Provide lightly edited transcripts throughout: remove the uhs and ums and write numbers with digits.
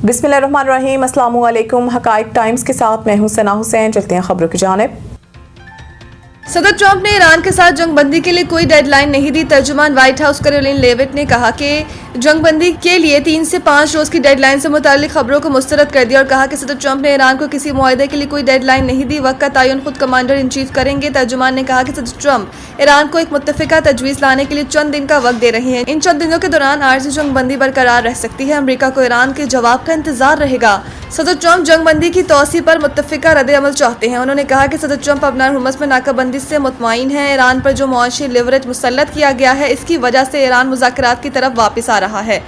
बिस्मिल्लाहिर्रहमानिर्रहीम, अस्सलामु अलैकुम। हकाइक टाइम्स के साथ मैं हूं सना हुसैन। चलते हैं खबरों की जानिब। सदर ट्रंप ने ईरान के साथ जंगबंदी के लिए कोई डेडलाइन नहीं दी। तर्जुमान व्हाइट हाउस कैरोलिन लेविट ने कहा कि जंगबंदी के लिए 3 से 5 रोज की डेडलाइन से मुताल्लिक खबरों को मुस्तरद कर दिया और कहा कि सदर ट्रंप ने ईरान को किसी मुआहदे के लिए कोई डेडलाइन नहीं दी। वक्त का तयन खुद कमांडर इन चीफ करेंगे। तर्जुमान ने कहा कि सदर ट्रंप ईरान को एक मुत्तफिका तजवीज़ लाने के लिए चंद दिन का वक्त दे रहे हैं। इन चंद दिनों के दौरान आर्जी जंगबंदी बरकरार रह सकती है। अमरीका को ईरान के जवाब का इंतजार रहेगा। सदर ट्रंप जंगबंदी की तौसी पर मुत्तफिका रद्द-ए-अमल चाहते हैं। उन्होंने कहा कि सदर ट्रंप अपना हुर्मस में नाकाबंदी से मुतमईन है। ईरान पर जो मुआशी लिवरेज मुसल्लत किया गया है, इसकी वजह से ईरान मुज़ाकरात की तरफ वापस आ रहा है।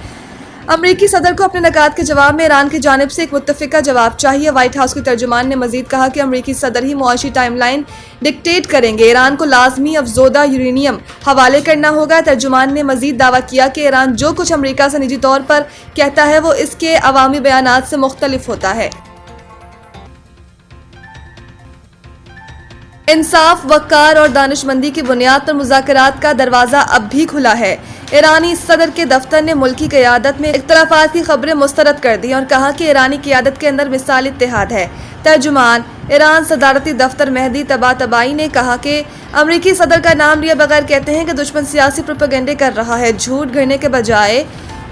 अमरीकी सदर को अपने नकात के जवाब में ईरान की जानिब से एक मुत्तफिका जवाब चाहिए। व्हाइट हाउस की तर्जुमान ने मजीद कहा कि अमरीकी सदर ही मुआशी टाइमलाइन डिक्टेट करेंगे। ईरान को लाजमी अफजोदा यूरेनियम हवाले करना होगा। तर्जुमान ने मजीद दावा किया कि ईरान जो कुछ अमरीका से निजी तौर पर कहता है वो इसके अवामी बयानात से मुख्तलिफ होता है। इंसाफ, वक़ार और दानिशमंदी की बुनियाद पर मुज़ाकरात का दरवाज़ा अब भी खुला है। ईरानी सदर के दफ्तर ने मुल्की क़यादत में इख्तलाफात की खबरें मुस्तरद कर दी और कहा कि ईरानी क़यादत के अंदर मिसाल इत्तेहाद है। तर्जुमान ईरान सदारती दफ्तर मेहदी तबातबाई ने कहा कि अमरीकी सदर का नाम लिए बगैर कहते हैं कि दुश्मन सियासी प्रोपेगेंडे कर रहा है। झूठ गढ़ने के बजाय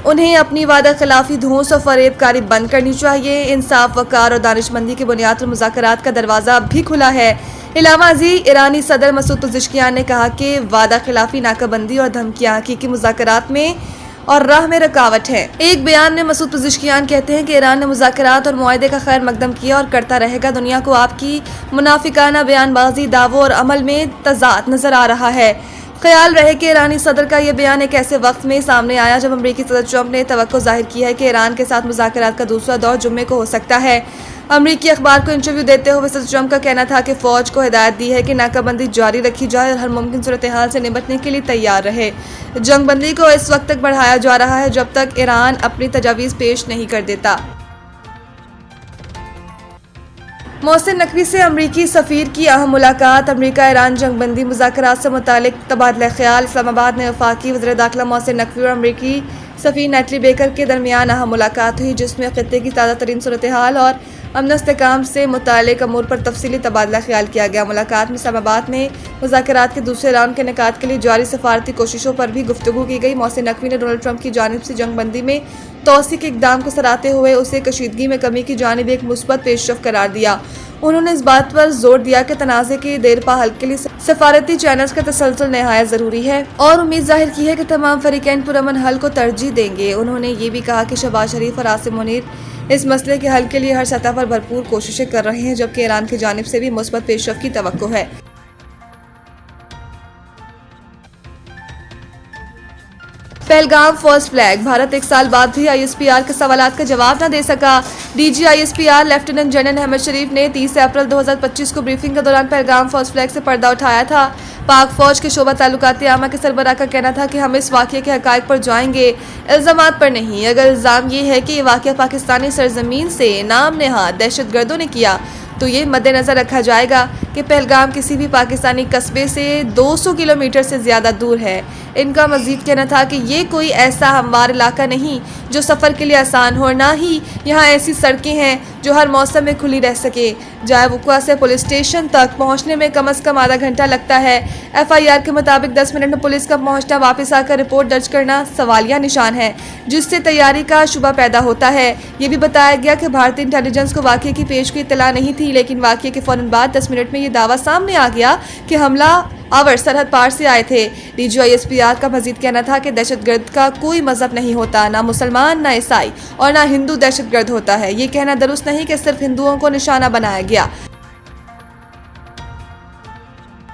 उन्हें अपनी वादा खिलाफी धूस और फरेबकारी बंद करनी चाहिए। इंसाफ, वक़ार और दानिशमंदी की बुनियाद पर मुज़ाकरात का दरवाज़ा अब भी खुला है। इलामाजी ईरानी सदर मसूद पज़ेश्कियान ने कहा कि वादा खिलाफी, नाकाबंदी और धमकियां हकीकी मुज़ाकरात में और राह में रुकावट है। एक बयान में मसूद पज़ेश्कियान कहते हैं कि ईरान ने मुज़ाकरात और मुआहदे का खैर मकदम किया और करता रहेगा। दुनिया को आपकी मुनाफिकाना बयानबाजी, दावों और अमल में तज़ाद नजर आ रहा है। ख्याल रहे कि ईरानी सदर का यह बयान एक ऐसे वक्त में सामने आया जब अमरीकी सदर ट्रंप ने तवक्को जाहिर की है कि ईरान के साथ मुज़ाकरात का दूसरा दौर जुम्मे को हो सकता है। अमरीकी अखबार को इंटरव्यू देते हुए सदर ट्रंप का कहना था कि फौज को हिदायत दी है कि नाकाबंदी जारी रखी जाए और हर मुमकिन सूरत हाल से निपटने के लिए तैयार रहे। जंगबंदी को इस वक्त तक बढ़ाया जा रहा है जब तक ईरान अपनी तजावीज़ पेश नहीं कर देता। मोहसिन नकवी से अमरीकी सफ़ीर की अहम मुलाकात। अमरीका ईरान जंगबंदी मुज़ाकरात से मुतालिक तबादला ख्याल। इस्लामाबाद में वफाकी वज़ीर दाखिला मोहसिन नकवी और अमरीकी सफ़ीर नेटली बेकर के दरमियान अहम मुलाकात हुई, जिसमें ख़ित्ते की ताज़ा तरीन सूरत हाल और अमन इस्तेहकाम से मुतालिक अमूर पर तफसीली तबादला ख्याल किया गया। मुलाकात में इस्लामाबाद में मुज़ाकरात के दूसरे राउंड के निकात के लिए जारी सफारती कोशिशों पर भी गुफ्तगू की गई। मोहसिन नकवी ने डोनाल्ड ट्रंप की जानिब से जंगबंदी में तोसी के इक़दाम को सराहते हुए उसे कशीदगी में कमी की जानिब एक मुस्बत पेशरफ करार दिया। उन्होंने इस बात पर जोर दिया कि तनाज़े के देरपा हल के लिए सफारती चैनल्स का तसलसल नहायत ज़रूरी है और उम्मीद जाहिर की है कि तमाम फरीकैन पुरअमन हल को तरजीह देंगे। उन्होंने ये भी कहा कि शहबाज शरीफ और आसिम मुनीर इस मसले के हल के लिए हर सतह पर भरपूर कोशिशें कर रहे हैं, जबकि ईरान की जानिब से भी मुस्बत पेशरफ की तवक्को है। Pahalgam first flag. भारत 1 साल बाद भी ISPR के सवालात का जवाब न दे सका। DG ISPR lieutenant general Ahmad Sharif ने 30 अप्रैल 2025 को ब्रीफिंग के दौरान पहलगाम फर्स्ट फ्लैग से पर्दा उठाया था। पाक फौज के शोबा ताल्लुकात आमा के सरबराह का कहना था कि हम इस वाक़े के हक़ाइक़ पर जाएंगे, इल्ज़ामात पर नहीं। अगर इल्ज़ाम ये है कि ये वाक़या पाकिस्तानी सरजमीन से नाम नेहाद दहशतगर्दों ने किया तो ये मद्देनज़र रखा जाएगा कि पहलगाम किसी भी पाकिस्तानी कस्बे से 200 किलोमीटर से ज़्यादा दूर है। इनका मज़ीद कहना था कि ये कोई ऐसा हमवार इलाका नहीं जो सफ़र के लिए आसान हो, ना ही यहाँ ऐसी सड़कें हैं जो हर मौसम में खुली रह सके। जायवुका से पुलिस स्टेशन तक पहुँचने में कम अज़ कम आधा घंटा लगता है। FIR के मुताबिक 10 मिनट में पुलिस का पहुँचना, वापस आकर रिपोर्ट दर्ज करना सवालिया निशान है, जिससे तैयारी का शुबा पैदा होता है। ये भी बताया गया कि भारतीय इंटेलिजेंस को वाक़े की पेशगी इत्तला नहीं थी, लेकिन वाक़े के फ़ौरन बाद 10 मिनट में ये दावा सामने आ गया कि हमला आवर सरहद पार से आए थे। DG ISPR का मजीद कहना था कि दहशतगर्द का कोई मजहब नहीं होता, ना मुसलमान, ना ईसाई और ना हिंदू दहशतगर्द होता है। ये कहना दुरुस्त नहीं कि सिर्फ हिंदुओं को निशाना बनाया गया।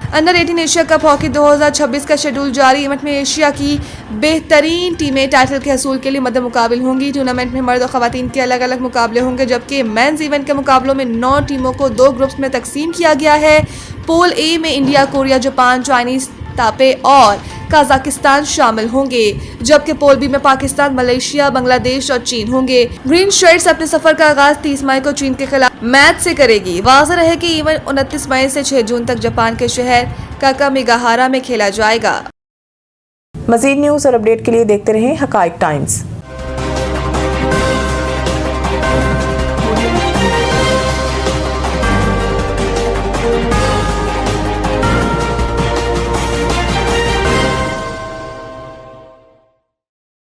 अंडर 18 एशिया कप हॉकी 2026 का शेड्यूल जारी। इवेंट में एशिया की बेहतरीन टीमें टाइटल के हसूल के लिए मद्दे मुकाबिल होंगी। टूर्नामेंट में मर्द और खवातीन के अलग अलग मुकाबले होंगे, जबकि मेंस इवेंट के मुकाबलों में 9 टीमों को 2 ग्रुप्स में तकसीम किया गया है। पूल ए में इंडिया, कोरिया, जापान, चाइनीज तापे और कजाकिस्तान शामिल होंगे, जबकि पूल बी में पाकिस्तान, मलेशिया, बांग्लादेश और चीन होंगे। ग्रीन शर्ट्स अपने सफर का आगाज 30 मई को चीन के खिलाफ मैच से करेगी। वाज़ेह रहे कि इवेंट 29 मई से 6 जून तक जापान के शहर काकामिगाहारा में खेला जाएगा। मज़ीद न्यूज़ और अपडेट के लिए देखते रहें हकाइक टाइम्स।